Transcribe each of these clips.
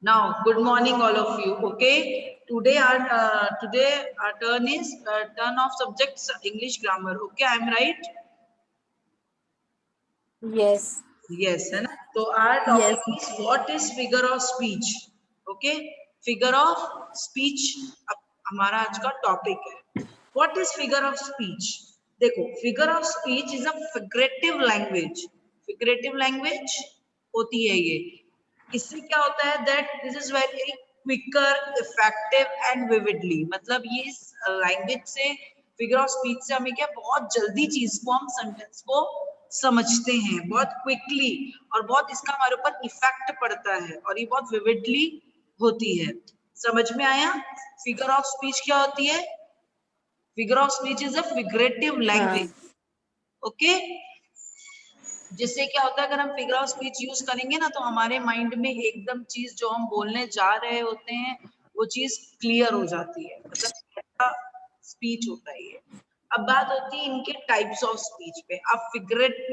Now, good morning, all of you. Okay, today our turn is turn of subjects English grammar. Okay, I'm right. Yes. Yes, है ना. तो our Yes. topic is what is figure of speech. Okay, figure of speech अब हमारा आज का topic है. What is figure of speech? देखो, figure of speech is a figurative language. Figurative language होती है ये. इससे क्या होता है that this is very quicker, effective and vividly. मतलब ये इस लैंग्वेज से फिगर ऑफ स्पीच से हमें क्या बहुत जल्दी चीज को हम सेंटेंस को समझते हैं बहुत क्विकली और बहुत इसका हमारे ऊपर इफेक्ट पड़ता है और ये बहुत विविडली होती है. समझ में आया? फिगर ऑफ स्पीच क्या होती है? Figure of speech is a figurative language. Okay, जिससे क्या होता है अगर हम फिगर ऑफ स्पीच यूज करेंगे ना तो हमारे माइंड में एकदम चीज जो हम बोलने जा रहे होते हैं वो चीज क्लियर हो जाती है. मतलब स्पीच होता है ये. अब बात होती है इनके टाइप्स ऑफ स्पीच पे. अब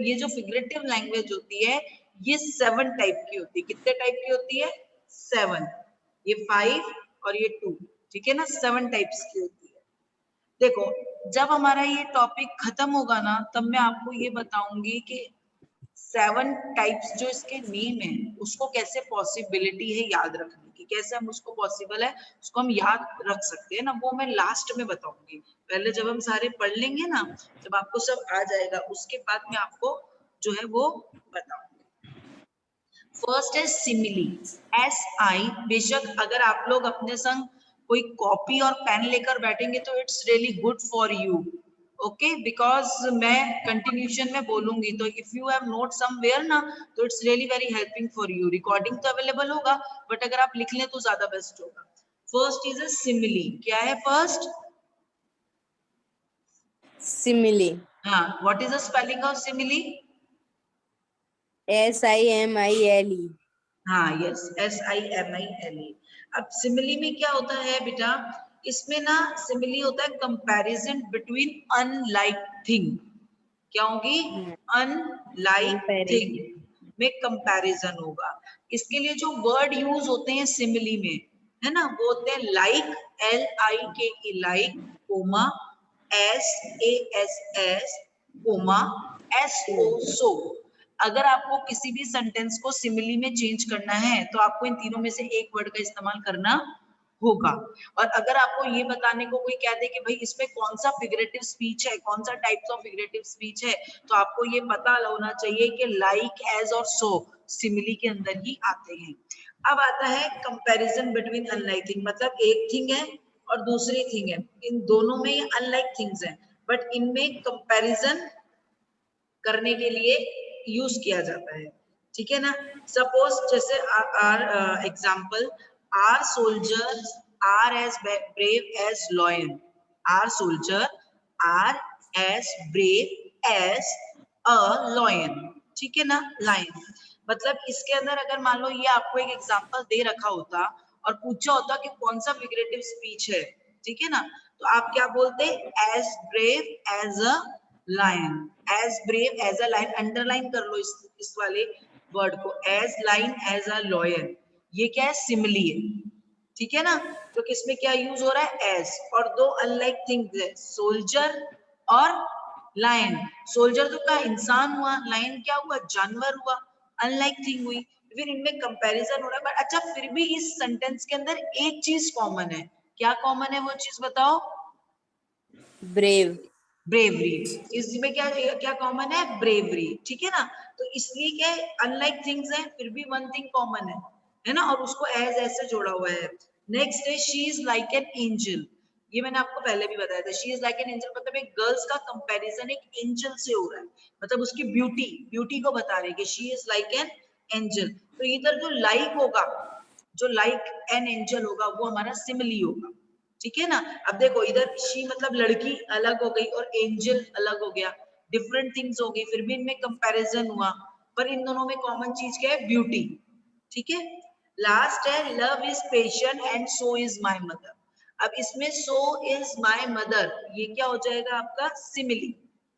ये जो फिगरेटिव लैंग्वेज होती है ये 7 टाइप की होती है. कितने टाइप की होती है? 7. ये 5 और ये 2. ठीक है ना, 7 टाइप्स की होती है. देखो, जब हमारा ये टॉपिक खत्म होगा ना तब मैं आपको ये बताऊंगी कि 7 टाइप्स जो इसके नेम है उसको कैसे पॉसिबिलिटी है याद रखने की, कैसे हम उसको पॉसिबल है उसको हम याद रख सकते हैं ना, वो मैं लास्ट में बताऊंगी. पहले जब हम सारे पढ़ लेंगे ना, जब आपको सब आ जाएगा उसके बाद मैं आपको जो है वो बताऊंगी. फर्स्ट है सिमिली. SI. बेशक अगर आप लोग अपने संग कोई कॉपी और पेन लेकर बैठेंगे तो it's really good for you. Okay, because मैं कंटिन्यूशन में बोलूंगी तो if you have note somewhere ना तो it's really very helping for you. Recording तो अवेलेबल होगा बट अगर आप लिख लें तो ज्यादा बेस्ट होगा. First is a simile. क्या है फर्स्ट? Simile. हाँ, what is the spelling of simile? SIMILE. हाँ, यस, SIMILE. अब सिमिली में क्या होता है बेटा, इसमें ना सिमिली होता है कंपैरिजन बिटवीन अनलाइक थिंग. क्या होगी? Unlike thing Comparison. में कंपैरिजन होगा. इसके लिए जो वर्ड यूज होते हैं सिमिली में है ना वो होते हैं like, LIKE like, comma SASS, comma SO so. अगर आपको किसी भी सेंटेंस को सिमिली में चेंज करना है तो आपको इन तीनों में से एक वर्ड का इस्तेमाल करना होगा. और अगर आपको ये बताने को कोई कह दे कि भाई इसमें कौन सा फिगरेटिव स्पीच है, कौन सा टाइप्स ऑफ फिगरेटिव स्पीच है, तो आपको ये पता होना चाहिए कि लाइक, एज और सो सिमिली के अंदर ही आते हैं. अब आता है कंपैरिजन बिटवीन अनलाइक थिंग. मतलब एक थिंग है और दूसरी थिंग है, इन दोनों में ये अनलाइक थिंग्स हैं बट इनमें कंपैरिजन करने के लिए यूज किया जाता है. ठीक है ना. सपोज जैसे our example, our soldiers are as brave as lion. Our soldier are as brave as a lion. ठीक है ना, लायन. मतलब इसके अंदर अगर मान लो ये आपको एक एग्जांपल दे रखा होता और पूछा होता कि कौन सा फिगरेटिव स्पीच है, ठीक है ना, तो आप क्या बोलते? As brave as a lion. As brave as a lion. Underline कर लो इस वाले वर्ड को. As line as a lion. ये क्या है? सिमिली है. ठीक है ना. तो किसमें क्या यूज हो रहा है? एज. और दो अनलाइक थिंग्स है, सोल्जर और लायन. सोल्जर तो क्या इंसान हुआ, लायन क्या हुआ? जानवर हुआ, अनलाइक थिंग हुई. फिर इनमें कंपैरिजन हो रहा है. बट अच्छा फिर भी इस सेंटेंस के अंदर एक चीज कॉमन है. क्या कॉमन है वो चीज बताओ? Brave. ब्रेवरी. इसमें क्या क्या कॉमन है? ब्रेवरी. ठीक है ना. तो इसलिए क्या है, अनलाइक थिंग्स है फिर भी वन थिंग कॉमन है ना, और उसको एज ऐसे जोड़ा हुआ है. नेक्स्ट है she is like an angel. ये मैंने आपको पहले भी बताया था. She is like an angel मतलब एक गर्ल्स का कंपैरिजन एक एंजल से हो रहा है. मतलब उसकी ब्यूटी को बता रहे हैं कि she is like an angel. तो इधर जो लाइक होगा, जो लाइक एन एंजल होगा वो हमारा सिमिली होगा. ठीक है ना. अब देखो इधर शी मतलब लड़की अलग हो गई और एंजल अलग हो गया, डिफरेंट थिंग्स हो गई, फिर भी इनमें कंपैरिजन हुआ. पर इन दोनों में कॉमन चीज क्या है? ब्यूटी. ठीक है. लास्ट है love is patient and so is my mother. अब इसमें सो इज माय मदर ये क्या हो जाएगा आपका? Simile.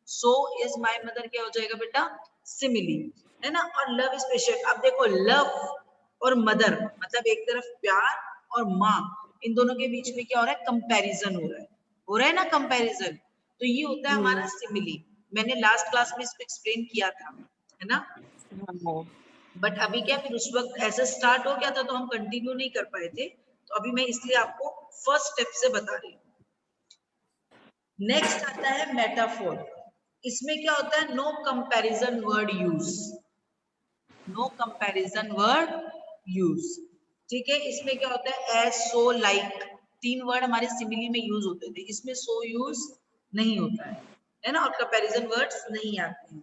So is my mother क्या हो जाएगा बेटा? सिमिली. है ना. और लव इज पेशेंट. अब देखो लव और मदर, मतलब एक तरफ प्यार और माँ, इन दोनों के बीच में क्या हो रहा है, कंपैरिजन हो रहा है ना कंपैरिजन। तो ये होता है हमारा सिमिली। मैंने लास्ट क्लास में इसको एक्सप्लेन किया था, है ना। हाँ, बट अभी क्या, फिर उस वक्त ऐसे स्टार्ट हो गया था तो हम कंटिन्यू नहीं कर पाए थे, तो अभी मैं इसलिए आपको फर्स्ट स्टेप से बता रही हूँ। नेक्स्ट आता है मेटाफोर। इसमें क्या होता है, no comparison word use, no comparison word use, ठीक है। इसमें क्या होता है, एज, सो, लाइक, तीन वर्ड हमारे सिमिली में यूज होते थे, इसमें सो यूज नहीं होता है ना, और कंपैरिजन वर्ड्स नहीं आते हैं।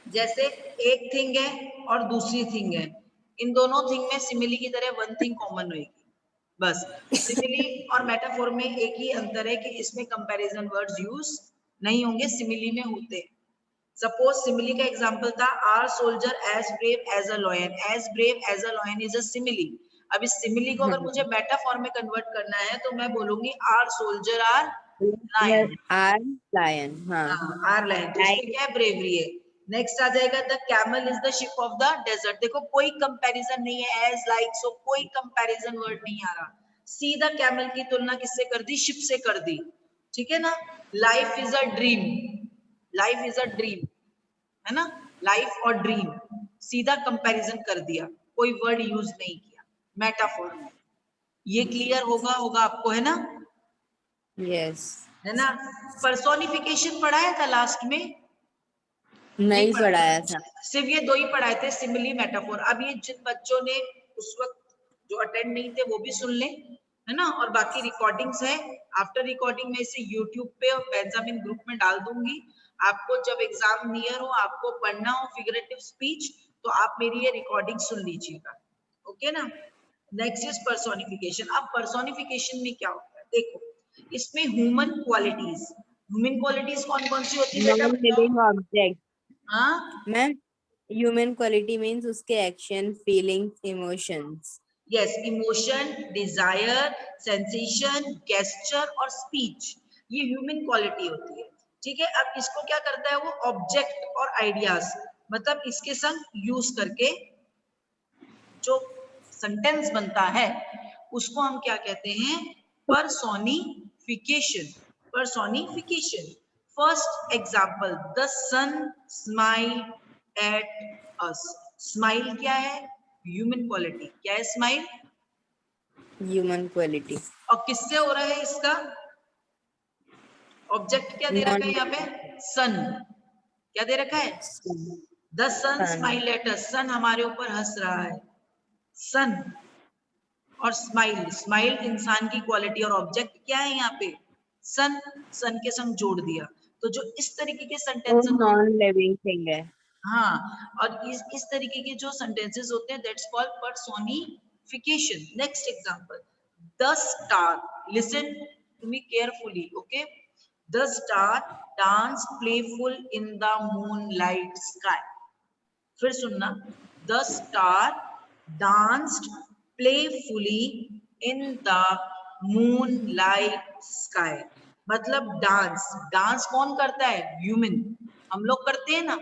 जैसे एक थिंग है और दूसरी थिंग है, इन दोनों थिंग में सिमिली की तरह वन थिंग कॉमन होगी, बस। सिमिली और मेटाफोर में एक ही अंतर है कि इसमें कंपैरिजन वर्ड्स यूज नहीं होंगे, सिमिली में होते हैं। सपोज सिमिली का एग्जांपल था, our soldier as brave as a lion, as brave as a lion is a simile. अब इस सिमिली को अगर मुझे मेटाफोर में कन्वर्ट करना है तो मैं बोलूंगी our soldier are lion, are lion, हाँ, हाँ आर लायन, तो इसमें लाइक, क्या है, ब्रेवरी है। नेक्स्ट आ जाएगा, the camel is the ship of the desert. देखो कोई कंपैरिजन नहीं है, एज, लाइक, सो, कोई कंपैरिजन वर्ड नहीं आ रहा। सी द कैमल की तुलना किससे कर दी, शिप से कर दी, ठीक है ना। Life is a dream, life is a dream, है ना, लाइफ और ड्रीम सीधा कंपैरिजन कर दिया, कोई वर्ड यूज नहीं किया मेटाफोर में। ये क्लियर होगा आपको, है ना, यस, है ना। पर्सोनिफिकेशन पढ़ाया था लास्ट में, नहीं नहीं पढ़ाया था। सिर्फ ये दो ही पढ़ाए थे, सिमिली, मेटाफोर। अब ये जिन बच्चों ने उस वक्त जो अटेंड नहीं थे वो भी सुन लें, है ना, और बाकी रिकॉर्डिंग्स है, आफ्टर रिकॉर्डिंग में इसे यूट्यूब पे और बेंजामिन ग्रुप में डाल दूंगी। आपको जब एग्जाम नियर हो, आपको पढ़ना हो फिगरेटिव स्पीच, तो आप मेरी ये रिकॉर्डिंग सुन लीजिएगा, ओके ना। Next is personification. अब पर्सोनिफिकेशन में क्या होता है, देखो इसमें ह्यूमन क्वालिटीज, ह्यूमन क्वालिटीज कौन कौन सी होती है बेटा, नॉन बताओ। लिविंग ऑब्जेक्ट, हाँ, मैम, ह्यूमन क्वालिटी मीन्स उसके action, feelings, emotions. Yes, emotion, desire, sensation, gesture और स्पीच, ये ह्यूमन क्वालिटी होती है, ठीक है। अब इसको क्या करता है वो, ऑब्जेक्ट और आइडियाज, मतलब इसके संग यूज करके जो सेंटेंस बनता है उसको हम क्या कहते हैं, personification, personification. First example, the sun smile at us. Smile क्या है, ह्यूमन क्वालिटी, क्या है स्माइल, ह्यूमन क्वालिटी, और किससे हो रहा है इसका, ऑब्जेक्ट क्या दे रखा नॉन है यहाँ पे, सन, क्या दे रखा है, the sun sun, smile at us, sun हमारे ऊपर हंस रहा है, सन। और स्माइल, स्माइल इंसान की क्वालिटी, और ऑब्जेक्ट क्या है यहाँ पे, सन, सन के संग जोड़ दिया। तो जो इस तरीके के वो सेंटेंसेस, नॉन लिविंग थिंग है। हाँ, और इस तरीके के जो सेंटेंसेस होते हैं, that's called personification. Next example, the star, listen to me carefully, okay. The star dance playful in the moonlight sky. फिर सुनना, the star danced playfully in the moonlight sky, मतलब डांस, डांस कौन करता है, human, हम लोग करते हैं ना।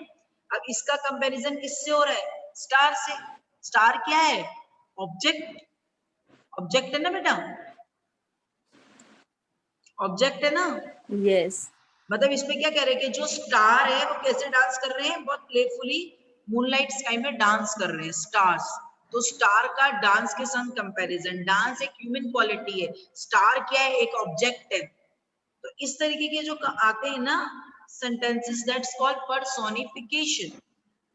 अब इसका कंपैरिजन किससे हो रहा है, स्टार से। स्टार क्या है, ऑब्जेक्ट, ऑब्जेक्ट है ना बेटा, ऑब्जेक्ट है ना। यस, मतलब इसमें क्या कह रहे हैं कि जो स्टार है वो कैसे डांस कर रहे हैं, बहुत प्लेफुली मूनलाइट स्काई में डांस कर रहे हैं स्टार्स। तो स्टार का डांस के संग कंपैरिजन, डांस एक ह्यूमन क्वालिटी है, स्टार क्या है, एक ऑब्जेक्ट है। तो इस तरीके के जो आते हैं ना sentences, that's called personification.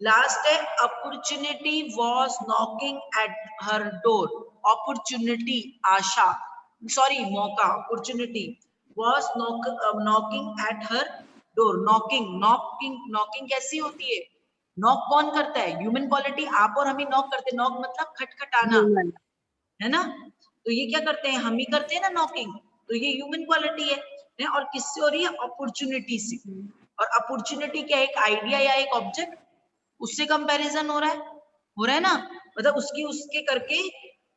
Last है, opportunity was knocking at her door. Opportunity, आशा, सॉरी मौका, opportunity was knocking at her door. Knocking, knocking, knocking कैसी होती है, नॉक कौन करता है, ह्यूमन क्वालिटी, आप और हम ही नॉक करते हैं, नॉक मतलब खटखटाना, ह्यूमन, है ना। तो ये क्या करते हैं, हम ही करते हैं ना नॉकिंग, तो ये ह्यूमन क्वालिटी है। और किससे हो रही है, अपॉर्चुनिटी से। और अपॉर्चुनिटी क्या है, एक आइडिया या एक ऑब्जेक्ट, उससे कंपैरिजन हो रहा है ना, मतलब उसकी उसके करके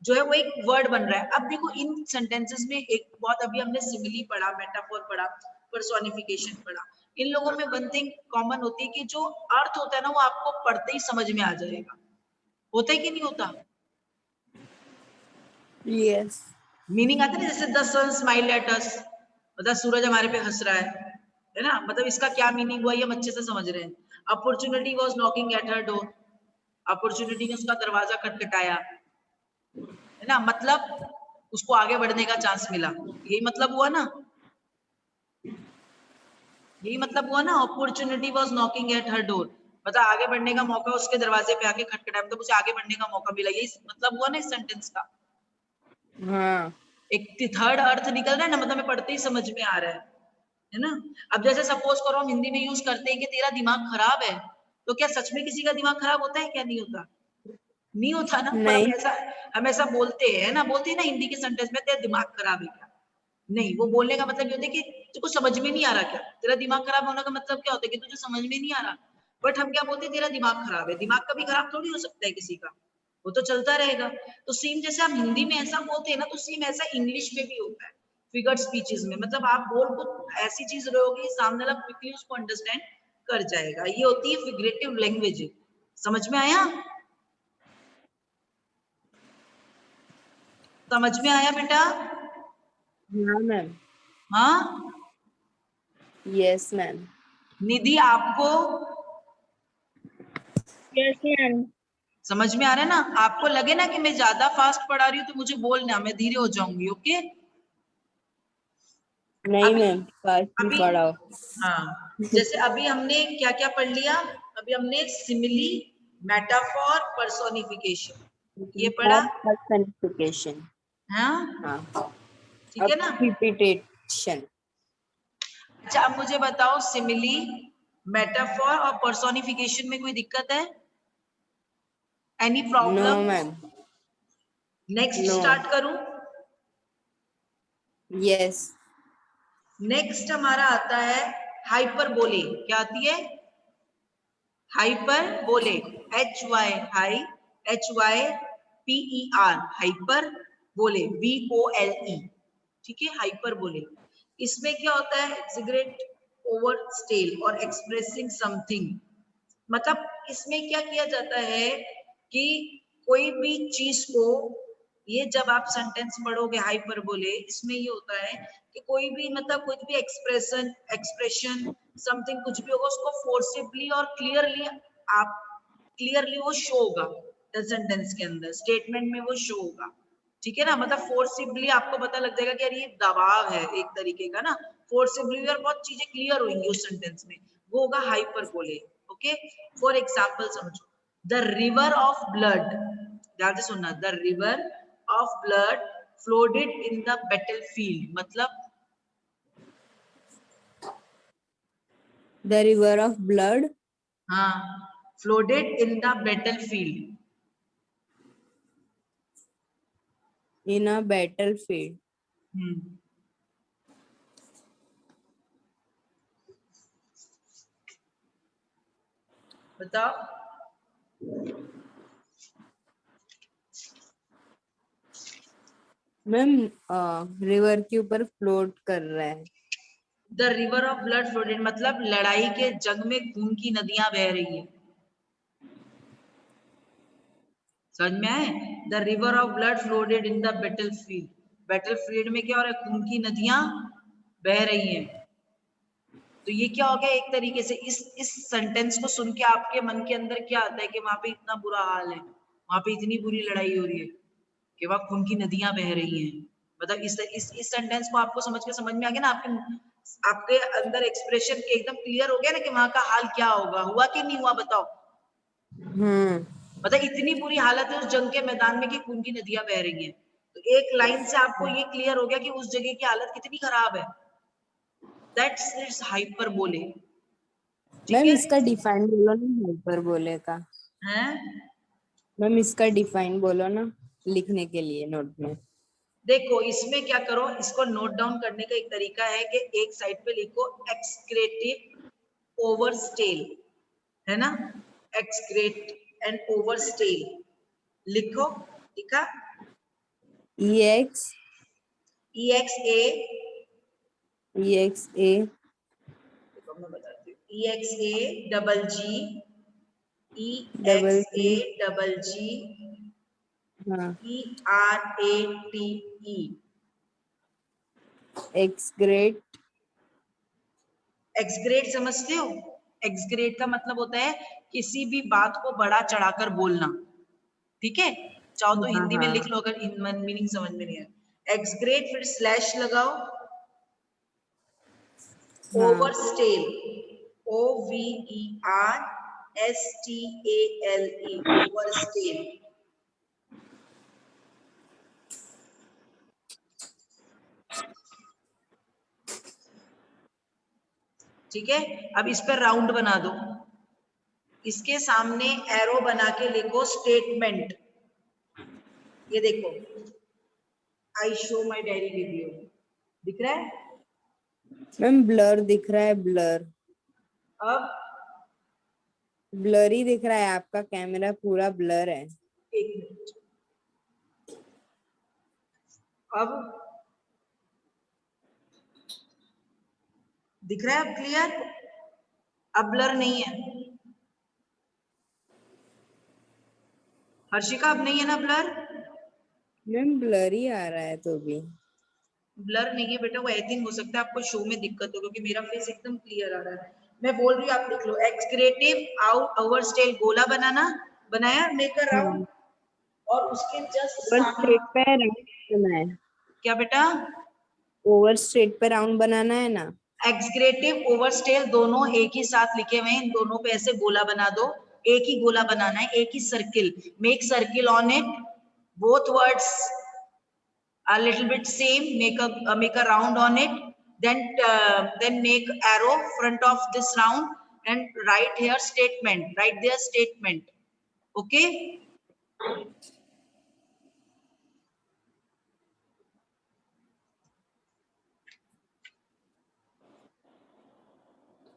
जो है वो एक वर्ड बन रहा है। अब देखो इन सेंटेंसेस में एक बहुत, अभी हमने सिमिली पढ़ा, मेटाफोर पढ़ा, पर्सोनिफिकेशन पढ़ा, इन लोगों में वन थिंग कॉमन होती है कि जो अर्थ होता है ना वो आपको पढ़ते ही समझ में आ जाएगा, होता है कि नहीं होता? Yes. मीनिंग आता है ना, जैसे the sun smile at us, मतलब सूरज हमारे पे हंस रहा है ना, मतलब इसका क्या मीनिंग हुआ ये हम अच्छे से समझ रहे हैं. Opportunity was knocking at her door, opportunity ने उसका दरवाजा खटखटाया, है ना, मतलब उसको आगे बढ़ने का चांस मिला. यही मतलब हुआ ना, यही मतलब हुआ ना, opportunity was knocking at her door, मतलब आगे बढ़ने का मौका उसके दरवाजे पे आके खटखटाया, मतलब उसे आगे बढ़ने का मौका मिला. यही मतलब हुआ ना इस सेंटेंस का. हाँ. एक थर्ड अर्थ निकल रहा है ना, मतलब हमें पढ़ते ही समझ में आ रहा है ना. अब जैसे सपोज करो हम हिंदी में यूज करते हैं कि तेरा दिमाग खराब है, तो क्या सच में किसी का दिमाग खराब होता है? क्या नहीं होता? नहीं होता ना, पर नहीं. हम ऐसा बोलते हैं ना, बोलते हैं ना हिंदी के सेंटेंस में, तेरा दिमाग खराब है क्या. नहीं, वो बोलने का मतलब ये होता है कि तुझको समझ में नहीं आ रहा क्या, तेरा दिमाग खराब होने का मतलब क्या होता है कि तुझे समझ में नहीं आ रहा. बट हम क्या बोलते हैं, तेरा दिमाग खराब है. दिमाग कभी खराब थोड़ी हो सकता है किसी का, वो तो चलता रहेगा. तो सेम जैसे हम हिंदी में ऐसा बोलते हैं ना, तो सेम ऐसा इंग्लिश में भी होता है फिगर स्पीचेस में. मतलब आप बोल को ऐसी चीज रहोगे, सामने वाला क्विकली उसको अंडरस्टैंड कर जाएगा. ये होती है फिगरेटिव लैंग्वेज. समझ में आया? समझ में आया बेटा? हाँ मैम. हाँ. Yes ma'am. निधि आपको Yes मैम. समझ में आ रहा है ना? आपको लगे ना कि मैं ज्यादा फास्ट पढ़ा रही हूँ तो मुझे बोलना, मैं धीरे हो जाऊंगी. ओके. नहीं अभी मैम, फास्ट ही अभी पढ़ाओ. हाँ, जैसे अभी हमने क्या क्या पढ़ लिया? अभी हमने सिमिली, मेटाफॉर, पर्सोनिफिकेशन ये पढ़ा. Personification. हाँ, हाँ. ठीक है अब ना. repetition. अच्छा, अब मुझे बताओ, सिमिली, मेटाफॉर और पर्सोनिफिकेशन में कोई दिक्कत है? Any No problem? Ma'am. Next No. Start करूं? Yes. नेक्स्ट हमारा आता है हाइपरबोले. क्या आती है? Hyperbole. H Y hy, H Y P E R, hyperbole, B O L E. ठीक है, हाइपरबोले. इसमें क्या होता है? एक्सग्रेट, ओवर स्टेल और एक्सप्रेसिंग समथिंग. मतलब इसमें क्या किया जाता है कि कोई भी चीज को, ये जब आप सेंटेंस पढ़ोगे हाइपरबोले, इसमें ये होता है कि कोई भी, मतलब कुछ भी एक्सप्रेशन समथिंग कुछ भी होगा, उसको फोर्सिबली और क्लियरली, आप क्लियरली वो शो होगा सेंटेंस के अंदर, स्टेटमेंट में वो शो होगा. ठीक है ना, मतलब फोर्सिबली आपको पता लग जाएगा कि यार ये दबाव है एक तरीके का ना. फोर्सिबली और बहुत चीजें क्लियर होंगी उस सेंटेंस में, वो होगा हाइपरबोले. ओके. फॉर एग्जाम्पल समझो, द रिवर ऑफ ब्लड, ध्यान से सुनना, the river of blood flooded in the battlefield. मतलब The river of blood हाँ, flooded in the battlefield. in a battlefield. बताओ. मैम, रिवर के ऊपर float कर रहा है. The river of blood flooded मतलब लड़ाई के जंग में खून की नदियां बह रही है. समझ में आए? The river of blood flooded in the battlefield. Battlefield में क्या हो रहा है? खून की नदियां बह रही हैं. तो ये क्या हो गया एक तरीके से, इस सेंटेंस को सुन के आपके मन के अंदर क्या आता है कि वहां पे इतना बुरा हाल है, वहां पे इतनी बुरी लड़ाई हो रही है कि वहां खून की नदियां बह रही हैं. मतलब इस सेंटेंस को आपको समझ में आ गया ना, आपके आपके अंदर एक्सप्रेशन एकदम क्लियर हो गया ना कि वहां का हाल क्या होगा. हुआ कि नहीं हुआ बताओ? हम्म. मतलब इतनी बुरी हालत है उस जंग के मैदान में कि खून की नदियां बह रही हैं. तो एक लाइन से आपको ये क्लियर हो गया कि उस जगह की हालत कितनी खराब है. That's it's hyperbole. ठीक मैम, है. इसका डिफाइन बोलो ना, हाइपर बोले का. हैं? मैम, इसका डिफाइन बोलो ना, लिखने के लिए नोट में. देखो, इसमें क्या करो, इसको नोट डाउन करने का एक तरीका है कि एक साइड पे लिखो एक्सक्रेटिव ओवरस्टेल, है ना, एक्सक्रेट एंड ओवरस्टेल लिखो. लिखा? EX EXA, EXA देखो मैं बताती हूँ, EXA double G E double X A G, double G हाँ, E R A T E। Exaggerate, exaggerate समझते हो? एक्सग्रेट का मतलब होता है किसी भी बात को बढ़ा चढ़ाकर बोलना। ठीक है, चाहो तो हाँ हिंदी में लिख हाँ लो अगर मीनिंग समझ में नहीं है। एक्सग्रेट फिर स्लैश लगाओ। हाँ, ओवरस्टेल, OVERSTALE, ओवरस्टेल। ठीक है, अब इस पर राउंड बना दो, इसके सामने एरो बना के लिखो स्टेटमेंट। ये देखो, I show my diary with you, दिख रहा है? मैम ब्लर दिख रहा है, ब्लर, अब ब्लर ही दिख रहा है, आपका कैमरा पूरा ब्लर है। एक मिनट, अब दिख रहा है? अब क्लियर? अब ब्लर नहीं है हर्षिका, अब नहीं है ना ब्लर? मैम ब्लर ही आ रहा है तो भी। ब्लर नहीं है बेटा, वो आई थिंक हो सकता है आपको शो में दिक्कत हो, क्योंकि मेरा फेस एकदम क्लियर आ रहा है। मैं बोल रही हूँ, आप लिख लो एक्सक्रेटिव आउट ओवर स्टेल, गोला बनाना, बनाया, मेक अ राउंड, हाँ, और उसके जस्ट ओवर सामने। स्ट्रेट पे राउंड बनाना है, क्या बेटा? ओवर स्ट्रेट पे राउंड बनाना है ना। एक्सक्रेटिव ओवर स्टेल दोनों एक ही साथ लिखे हुए हैं, इन दोनों पे ऐसे गोला बना दो। एक ही गोला बनाना है, एक ही circle, make circle on it, both words a little bit same, make a round on it, then make arrow front of this round and write here statement, write their statement. Okay,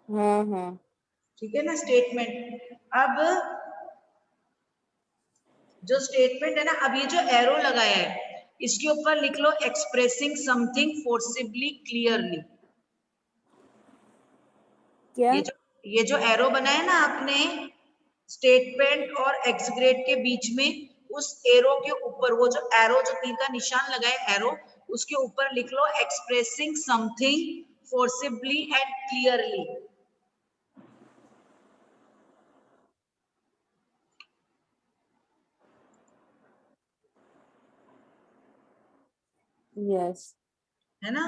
हाँ हाँ, ठीक है ना statement. अब जो statement है ना, अब ये जो एरो लगाया है इसके ऊपर लिख लो एक्सप्रेसिंग समथिंग फोर्सिबली क्लियरली। क्या? ये जो एरो बनाया ना आपने स्टेटमेंट और एक्सग्रेड के बीच में, उस एरो के ऊपर, वो जो एरो, जो तीर का निशान लगा है एरो, उसके ऊपर लिख लो expressing something forcibly and clearly. Yes. है ना?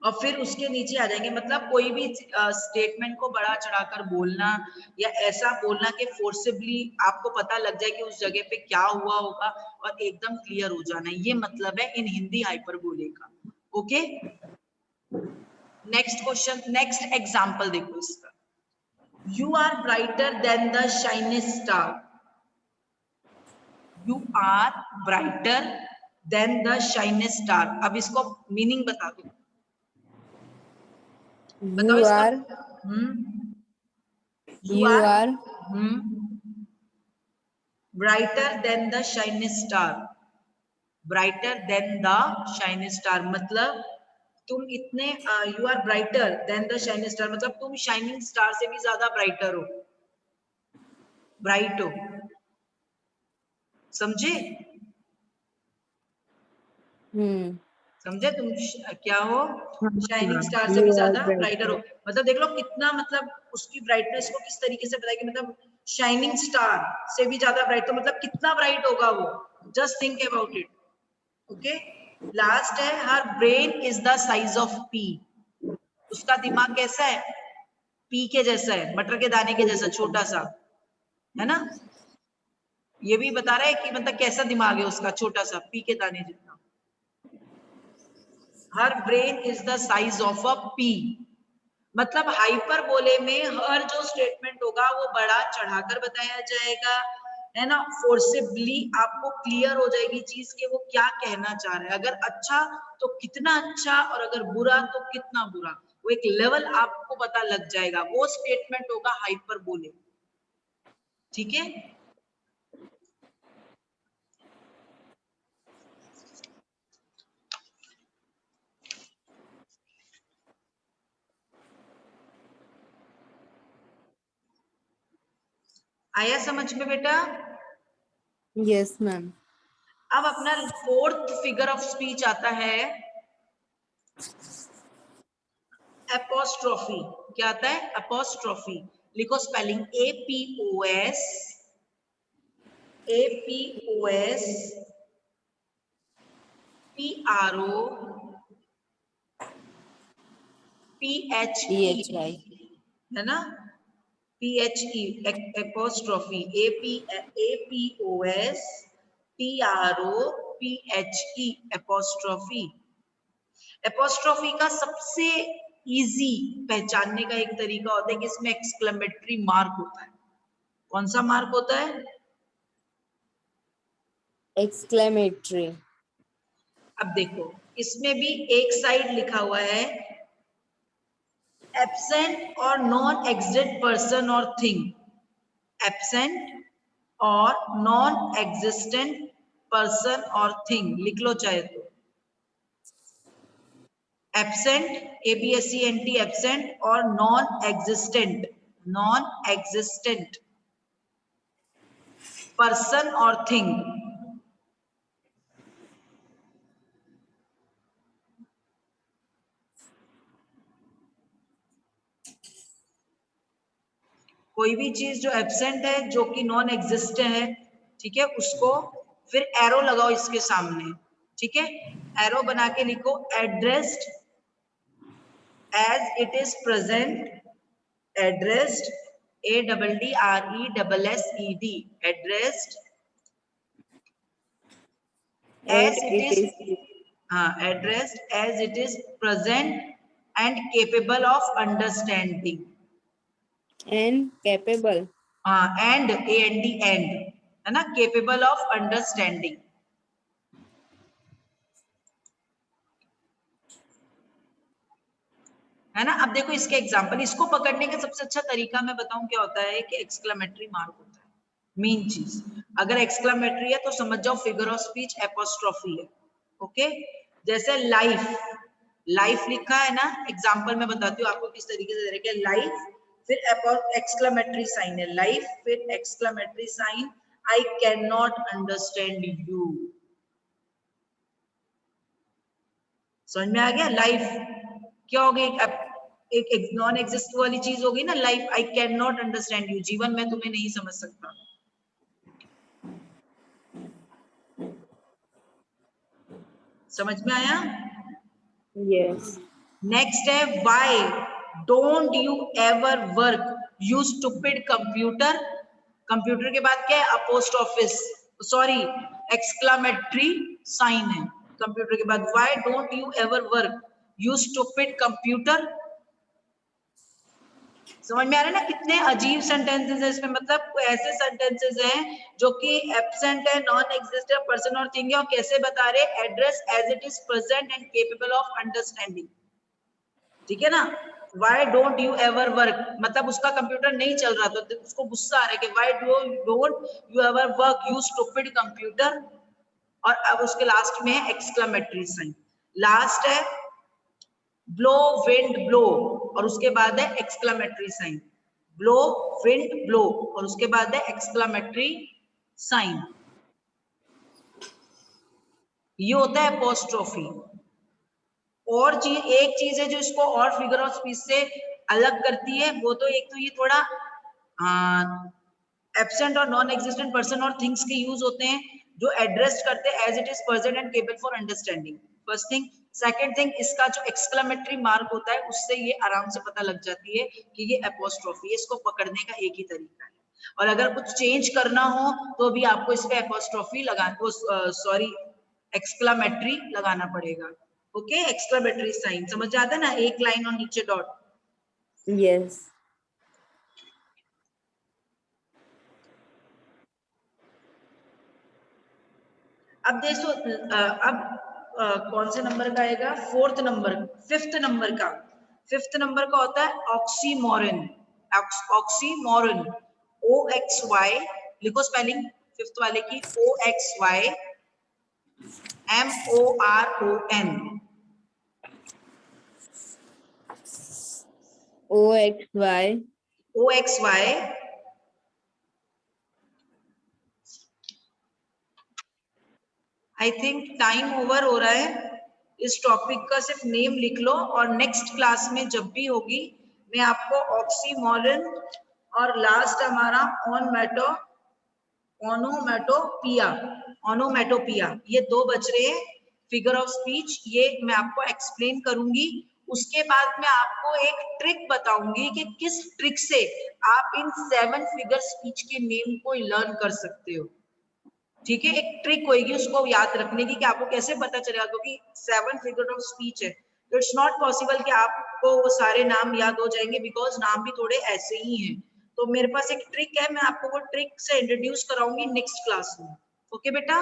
और फिर उसके नीचे आ जाएंगे, मतलब कोई भी स्टेटमेंट को बढ़ा चढ़ाकर बोलना या ऐसा बोलना कि फोर्सिबली आपको पता लग जाए कि उस जगह पे क्या हुआ होगा और एकदम क्लियर हो जाना, ये मतलब है इन हिंदी हाइपरबोले का। Okay, next question, next example देखो इसका। You are brighter than the shiniest star, you are brighter than the shiniest star. अब इसको मीनिंग बता दो, बताओ यू इसका। Are, you you are, are brighter than the shining star, brighter than the shining star मतलब तुम इतने, you are brighter than the shining star मतलब तुम शाइनिंग स्टार से भी ज्यादा ब्राइटर हो, ब्राइट हो। समझे? हम्म, समझे तुम क्या हो? हाँ शाइनिंग हाँ, स्टार से भी यू आर ज्यादा ब्राइटर हो। ब्राइटर। मतलब देख लो कितना, मतलब उसकी ब्राइटनेस को किस तरीके से बताया कि मतलब शाइनिंग स्टार से भी ज्यादा ब्राइट, तो मतलब कितना ब्राइट होगा वो, just think about it. Okay, last है, her brain is the size of pea, उसका दिमाग कैसा है? पी के जैसा है, मटर के दाने के जैसा छोटा सा, है ना? ये भी बता रहा है कि मतलब कैसा दिमाग है उसका, छोटा सा, पी के दाने जितना। Her brain is the size of a pea, मतलब हाइपरबोले में हर जो स्टेटमेंट होगा वो बड़ा चढ़ाकर बताया जाएगा, है ना? फोर्सिबली आपको क्लियर हो जाएगी चीज कि वो क्या कहना चाह रहा है, अगर अच्छा तो कितना अच्छा, और अगर बुरा तो कितना बुरा, वो एक लेवल आपको पता लग जाएगा, वो स्टेटमेंट होगा हाइपरबोले। ठीक है, आया समझ में बेटा? Yes, ma'am. अब अपना फोर्थ फिगर ऑफ स्पीच आता है एपोस्ट्रोफी। क्या आता है? एपोस्ट्रोफी। लिखो spelling APOS APOS PRO PHE PHI. है ना? PHE apostrophe APOS PRO PHE apostrophe. Apostrophe का सबसे इजी पहचानने का एक तरीका होता है कि इसमें एक्सक्लेमेटरी मार्क होता है। कौन सा मार्क होता है? Exclamatory. अब देखो इसमें भी एक साइड लिखा हुआ है एब्सेंट और नॉन एग्जिस्ट पर्सन और थिंग। एब्सेंट और नॉन एग्जिस्टेंट पर्सन और थिंग लिख लो चाहे तो। एब्सेंट ABSENT एब्सेंट और नॉन एग्जिस्टेंट पर्सन और थिंग। कोई भी चीज जो एब्सेंट है, जो कि नॉन एग्जिस्ट है, ठीक है, उसको फिर एरो लगाओ इसके सामने। ठीक है, एरो बना के लिखो addressed as it is present. Addressed ADDRESSED addressed And as it it is, is addressed as it is present and capable of understanding. and capable. And and है ना, capable of understanding। है ना। अब देखो इसके एग्जाम्पल, इसको पकड़ने का सबसे अच्छा तरीका मैं बताऊं क्या होता है कि एक्सक्लेमेटरी मार्क होता है। मेन चीज, अगर एक्सक्लेमेटरी है तो समझ जाओ फिगर ऑफ स्पीच एपोस्ट्रोफी है। ओके, जैसे लाइफ, लाइफ लिखा है ना, एग्जाम्पल में बताती हूँ आपको किस तरीके से दे रखे। लाइफ फिर एक्सक्लेमेटरी साइन है, लाइफ फिर exclamatory sign, I can not understand you. समझ में आ गया? लाइफ क्या हो गई? एक नॉन एग्जिस्ट वाली चीज हो गई ना life. I can not understand you, जीवन में तुम्हें नहीं समझ सकता। समझ में आया? Yes. नेक्स्ट है Y don't you ever work you stupid computer. Computer के बाद क्या है? अपोस्ट्रोफिस, सॉरी एक्सक्लामेटरी साइन है कंप्यूटर के बाद। Y don't you ever work you stupid computer. समझ में आ रहा है ना कितने अजीब सेंटेंसेस है इसमें? मतलब ऐसे सेंटेंसेस हैं जो कि एब्सेंट है, नॉन एग्जिस्ट है, पर्सन और थिंग है, और कैसे बता रहे? Address as it is present and capable of understanding. ठीक है ना। Why don't you ever work, मतलब उसका कंप्यूटर नहीं चल रहा, तो उसको गुस्सा आ रहा है कि why don't you ever work you stupid computer. और अब उसके लास्ट में है एक्सक्लेमेटरी साइन। लास्ट है ब्लो विंड ब्लो, और उसके बाद है exclamatory sign. Blow wind blow, और उसके बाद है एक्सक्लेमेटरी साइन। ये होता है अपोस्ट्रोफी। और चीज, एक चीज है जो इसको और फिगर ऑफ स्पीच से अलग करती है, वो तो एक तो ये थोड़ा एब्सेंट और नॉन एग्जिस्टेंट पर्सन और थिंग्स के यूज होते हैं जो एड्रेस करते हैं as it is present and capable for understanding. First thing. Second thing, इसका जो एक्सक्लेमेटरी मार्क होता है उससे ये आराम से पता लग जाती है कि ये एपोस्ट्रोफी है। इसको पकड़ने का एक ही तरीका है, और अगर कुछ चेंज करना हो तो भी आपको इस पे एपोस्ट्रोफी लगाना, सॉरी एक्सक्लेमेटरी लगाना पड़ेगा। ओके, एक्सक्लेमेटरी साइन समझ जाता है ना, एक लाइन और नीचे डॉट। Yes. अब देखो अब कौन से नंबर का आएगा? फोर्थ नंबर, फिफ्थ नंबर का। फिफ्थ नंबर का होता है ऑक्सीमोरन। ऑक्सीमोरन OXY, लिखो स्पेलिंग फिफ्थ वाले की, OXY MORON। OXY OXY I think time over हो रहा है, इस टॉपिक का सिर्फ नेम लिख लो और नेक्स्ट क्लास में जब भी होगी मैं आपको ऑक्सीमोरन और लास्ट हमारा ओनोमेटोपिया ये दो बच रहे हैं फिगर ऑफ स्पीच, ये मैं आपको एक्सप्लेन करूंगी। उसके बाद मैं आपको एक ट्रिक बताऊंगी कि किस ट्रिक से आप इन 7 फिगर स्पीच के नेम को लर्न कर सकते हो। ठीक है, एक ट्रिक होगी उसको याद रखने की कि आपको कैसे पता चलेगा, क्योंकि 7 फिगर ऑफ स्पीच है तो इट्स नॉट पॉसिबल कि आपको वो सारे नाम याद हो जाएंगे, बिकॉज नाम भी थोड़े ऐसे ही हैं। तो मेरे पास एक ट्रिक है, मैं आपको वो ट्रिक से इंट्रोड्यूस कराऊंगी नेक्स्ट क्लास में। ओके बेटा,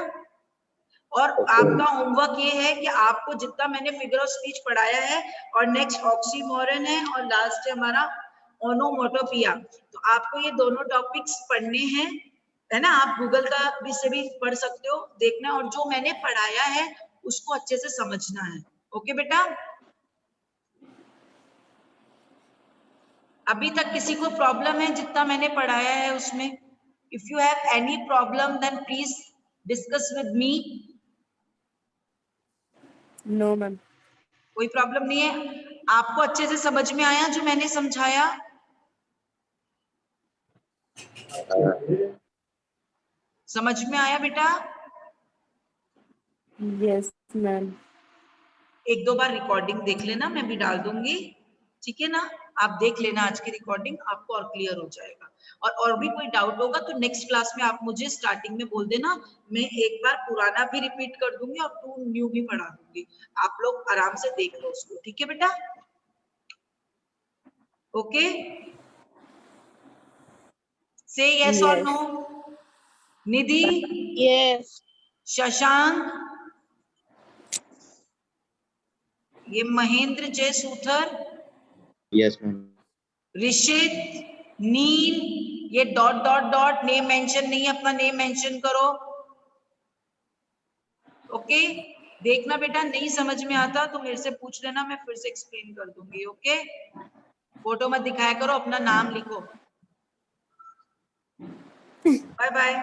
और आपका होमवर्क ये है कि आपको जितना मैंने फिगर ऑफ स्पीच पढ़ाया है और नेक्स्ट ऑक्सीमोरन है और लास्ट है हमारा ओनोमेटोपिया, तो आपको ये दोनों टॉपिक्स पढ़ने हैं, है ना। आप गूगल का भी से भी पढ़ सकते हो, देखना, और जो मैंने पढ़ाया है उसको अच्छे से समझना है। ओके बेटा, अभी तक किसी को प्रॉब्लम है जितना मैंने पढ़ाया है उसमें? If you have any problem then please discuss with me. No ma'am. कोई प्रॉब्लम नहीं है? आपको अच्छे से समझ में आया जो मैंने समझाया? समझ में आया बेटा? Yes ma'am. एक दो बार रिकॉर्डिंग देख लेना, मैं भी डाल दूंगी, ठीक है ना। आप देख लेना आज की रिकॉर्डिंग, आपको और क्लियर हो जाएगा। और भी कोई डाउट होगा तो नेक्स्ट क्लास में आप मुझे स्टार्टिंग में बोल देना, मैं एक बार पुराना भी रिपीट कर दूंगी और 2 न्यू भी पढ़ा दूंगी, आप लोग आराम से देख लो उसको। ठीक है बेटा, ओके, से यस और नो। निधि, यस, शशांक, ये महेंद्र जय सूथर, यस मैम, ऋषित, नील, ये dot dot dot name mention नहीं है, अपना नेम मेंशन करो। ओके, देखना बेटा, नहीं समझ में आता तो मेरे से पूछ लेना, मैं फिर से एक्सप्लेन कर दूंगी। ओके, फोटो मत दिखाया करो, अपना नाम लिखो। Bye bye.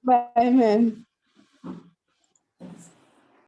Bye ma'am.